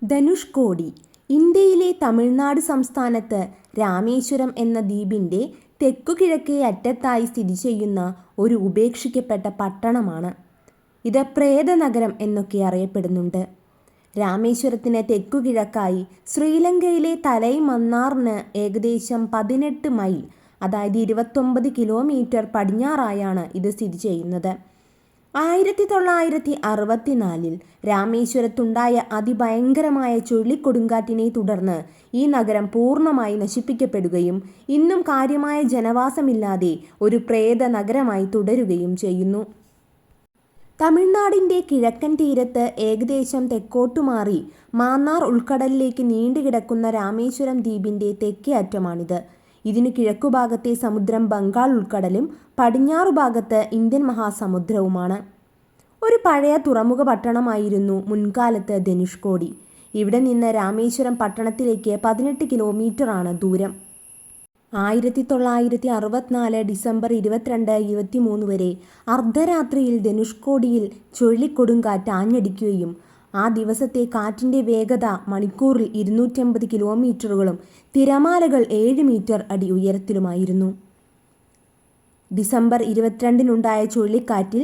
ധനുഷ്കോടി ഇന്ത്യയിലെ തമിഴ്നാട് സംസ്ഥാനത്ത് രാമേശ്വരം എന്ന ദ്വീപിൻ്റെ തെക്കുകിഴക്കേ അറ്റത്തായി സ്ഥിതി ചെയ്യുന്ന ഒരു ഉപേക്ഷിക്കപ്പെട്ട പട്ടണമാണ്. ഇത് പ്രേതനഗരം എന്നൊക്കെ അറിയപ്പെടുന്നുണ്ട്. രാമേശ്വരത്തിന് തെക്കുകിഴക്കായി ശ്രീലങ്കയിലെ തലൈമന്നാറിന് ഏകദേശം 18 മൈൽ, അതായത് 29 കിലോമീറ്റർ പടിഞ്ഞാറായാണ് ഇത് സ്ഥിതി ചെയ്യുന്നത്. 1964 രാമേശ്വരത്തുണ്ടായ അതിഭയങ്കരമായ ചുഴലിക്കൊടുങ്കാറ്റിനെ തുടർന്ന് ഈ നഗരം പൂർണ്ണമായി നശിപ്പിക്കപ്പെടുകയും ഇന്നും കാര്യമായ ജനവാസമില്ലാതെ ഒരു പ്രേത നഗരമായി തുടരുകയും ചെയ്യുന്നു. തമിഴ്നാടിൻ്റെ കിഴക്കൻ തീരത്ത് ഏകദേശം തെക്കോട്ടുമാറി മാന്നാർ ഉൾക്കടലിലേക്ക് നീണ്ടുകിടക്കുന്ന രാമേശ്വരം ദ്വീപിൻ്റെ തെക്കേ അറ്റമാണിത്. ഇതിനു കിഴക്കുഭാഗത്തെ സമുദ്രം ബംഗാൾ ഉൾക്കടലും പടിഞ്ഞാറുഭാഗത്ത് ഇന്ത്യൻ മഹാസമുദ്രവുമാണ്. ഒരു പഴയ തുറമുഖ പട്ടണമായിരുന്നു മുൻകാലത്ത് ധനുഷ്കോടി. ഇവിടെ നിന്ന് രാമേശ്വരം പട്ടണത്തിലേക്ക് 18 കിലോമീറ്ററാണ് ദൂരം. 1964 ഡിസംബർ 22-23 വരെ അർദ്ധരാത്രിയിൽ ധനുഷ്കോടിയിൽ ചുഴലിക്കൊടുങ്കാറ്റ് ആഞ്ഞടിക്കുകയും ആ ദിവസത്തെ കാറ്റിൻ്റെ വേഗത മണിക്കൂറിൽ 250 കിലോമീറ്ററുകളും തിരമാലകൾ 7 മീറ്റർ അടി ഉയരത്തിലുമായിരുന്നു. ഡിസംബർ 22-നുണ്ടായ ചുഴലിക്കാറ്റിൽ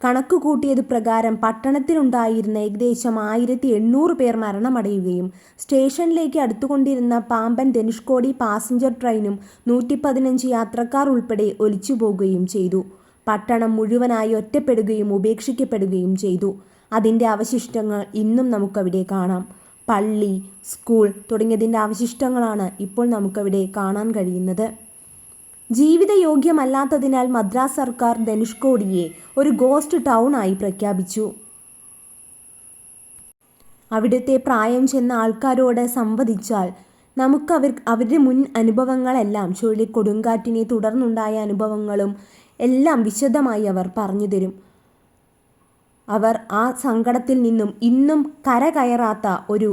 കണക്കുകൂട്ടിയത് പ്രകാരം പട്ടണത്തിലുണ്ടായിരുന്ന ഏകദേശം 1800 പേർ മരണമടയുകയും സ്റ്റേഷനിലേക്ക് അടുത്തുകൊണ്ടിരുന്ന പാമ്പൻ ധനുഷ്കോടി പാസഞ്ചർ ട്രെയിനും 115 യാത്രക്കാർ ഉൾപ്പെടെ ഒലിച്ചുപോകുകയും ചെയ്തു. പട്ടണം മുഴുവനായി ഒറ്റപ്പെടുകയും ഉപേക്ഷിക്കപ്പെടുകയും ചെയ്തു. അതിൻ്റെ അവശിഷ്ടങ്ങൾ ഇന്നും നമുക്കവിടെ കാണാം. പള്ളി, സ്കൂൾ തുടങ്ങിയതിൻ്റെ അവശിഷ്ടങ്ങളാണ് ഇപ്പോൾ നമുക്കവിടെ കാണാൻ കഴിയുന്നത്. ജീവിതയോഗ്യമല്ലാത്തതിനാൽ മദ്രാസ് സർക്കാർ ധനുഷ്കോടിയെ ഒരു ഗോസ്റ്റ് ടൗൺ ആയി പ്രഖ്യാപിച്ചു. അവിടുത്തെ പ്രായം ചെന്ന ആൾക്കാരോട് സംവദിച്ചാൽ നമുക്ക് അവരുടെ മുൻ അനുഭവങ്ങളെല്ലാം, ചുഴലിക്കൊടുങ്കാറ്റിനെ തുടർന്നുണ്ടായ അനുഭവങ്ങളും എല്ലാം വിശദമായി അവർ പറഞ്ഞു തരും. അവർ ആ സങ്കടത്തിൽ നിന്നും ഇന്നും കരകയറാത്ത ഒരു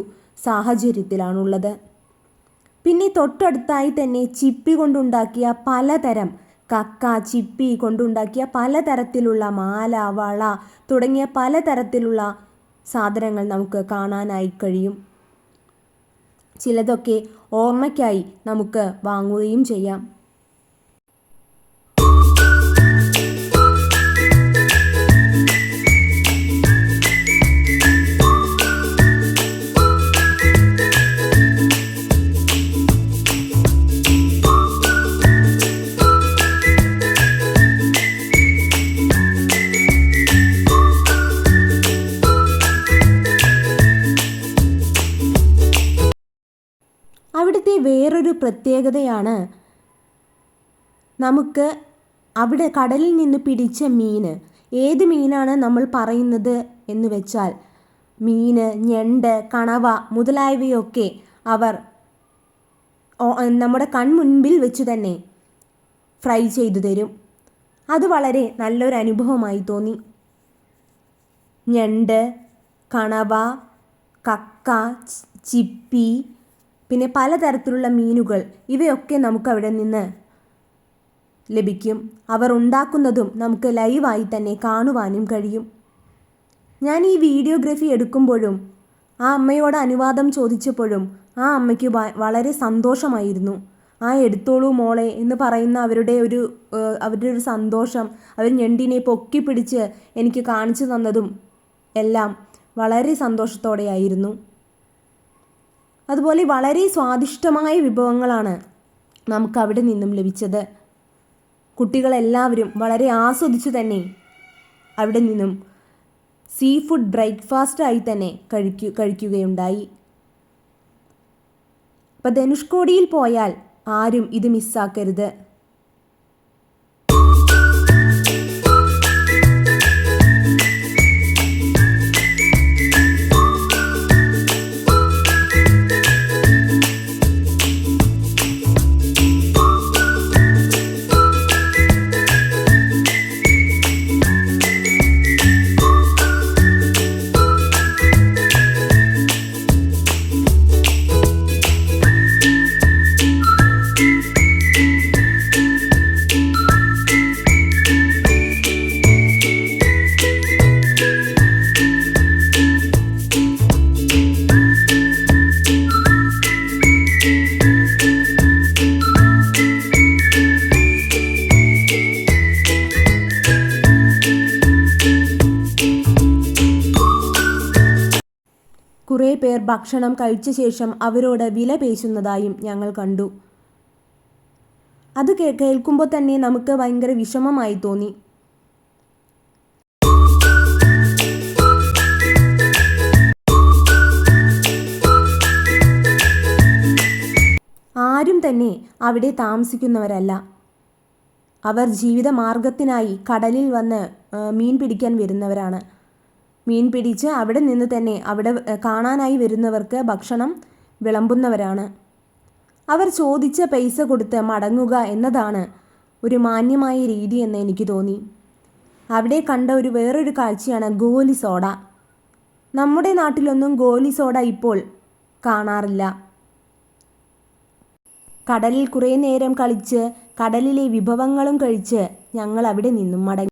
സാഹചര്യത്തിലാണുള്ളത്. പിന്നെ തൊട്ടടുത്തായി തന്നെ ചിപ്പി കൊണ്ടുണ്ടാക്കിയ പലതരം ചിപ്പി കൊണ്ടുണ്ടാക്കിയ പലതരത്തിലുള്ള മാല, വള തുടങ്ങിയ പലതരത്തിലുള്ള സാധനങ്ങൾ നമുക്ക് കാണാനായി കഴിയും. ചിലതൊക്കെ ഓർമ്മയ്ക്കായി നമുക്ക് വാങ്ങുകയും ചെയ്യാം. അവിടുത്തെ വേറൊരു പ്രത്യേകതയാണ് നമുക്ക് അവിടെ കടലിൽ നിന്ന് പിടിച്ച മീൻ. ഏത് മീനാണ് നമ്മൾ പറയുന്നത് എന്ന് വെച്ചാൽ മീൻ, ഞണ്ട്, കണവ മുതലായവയൊക്കെ അവർ നമ്മുടെ കൺമുൻപിൽ വെച്ച് തന്നെ ഫ്രൈ ചെയ്തു തരും. അത് വളരെ നല്ലൊരു അനുഭവമായി തോന്നി. ഞണ്ട്, കണവ, കക്ക, ചിപ്പി, പിന്നെ പലതരത്തിലുള്ള മീനുകൾ, ഇവയൊക്കെ നമുക്കവിടെ നിന്ന് ലഭിക്കും. അവർ ഉണ്ടാക്കുന്നതും നമുക്ക് ലൈവായി തന്നെ കാണുവാനും കഴിയും. ഞാൻ ഈ വീഡിയോഗ്രാഫി എടുക്കുമ്പോഴും ആ അമ്മയോട് അനുവാദം ചോദിച്ചപ്പോഴും ആ അമ്മയ്ക്ക് വളരെ സന്തോഷമായിരുന്നു. എടുത്തോളൂ മോളെ എന്ന് പറയുന്ന അവരുടെ ഒരു സന്തോഷം, അവർ ഞണ്ടിനെ പൊക്കി പിടിച്ച് എനിക്ക് കാണിച്ചു തന്നതും എല്ലാം വളരെ സന്തോഷത്തോടെയായിരുന്നു. അതുപോലെ വളരെ സ്വാദിഷ്ടമായ വിഭവങ്ങളാണ് നമുക്ക് അവിടെ നിന്നും ലഭിച്ചത്. കുട്ടികളെല്ലാവരും വളരെ ആസ്വദിച്ചു തന്നെ അവിടെ നിന്നും സീ ഫുഡ് ബ്രേക്ക്ഫാസ്റ്റായി തന്നെ കഴിക്കുകയുണ്ടായി. അപ്പോൾ ധനുഷ്കോടിയിൽ പോയാൽ ആരും ഇത് മിസ്സാക്കരുത്. കുറേ പേർ ഭക്ഷണം കഴിച്ച ശേഷം അവരോട് വില പേശുന്നതായും ഞങ്ങൾ കണ്ടു. അത് കേൾക്കുമ്പോൾ തന്നെ നമുക്ക് ഭയങ്കര വിഷമമായി തോന്നി. ആരും തന്നെ അവിടെ താമസിക്കുന്നവരല്ല. അവർ ജീവിതമാർഗത്തിനായി കടലിൽ വന്ന് മീൻ പിടിക്കാൻ വരുന്നവരാണ്. മീൻ പിടിച്ച് അവിടെ നിന്ന് തന്നെ അവിടെ കാണാനായി വരുന്നവർക്ക് ഭക്ഷണം വിളമ്പുന്നവരാണ്. അവർ ചോദിച്ച പൈസ കൊടുത്ത് മടങ്ങുക എന്നതാണ് ഒരു മാന്യമായ രീതി എന്ന് എനിക്ക് തോന്നി. അവിടെ കണ്ട വേറൊരു കാഴ്ചയാണ് ഗോലി സോഡ. നമ്മുടെ നാട്ടിലൊന്നും ഗോലി സോഡ ഇപ്പോൾ കാണാറില്ല. കടലിൽ കുറേ നേരം കളിച്ച് കടലിലെ വിഭവങ്ങളും കഴിച്ച് ഞങ്ങൾ അവിടെ നിന്നും മടങ്ങി.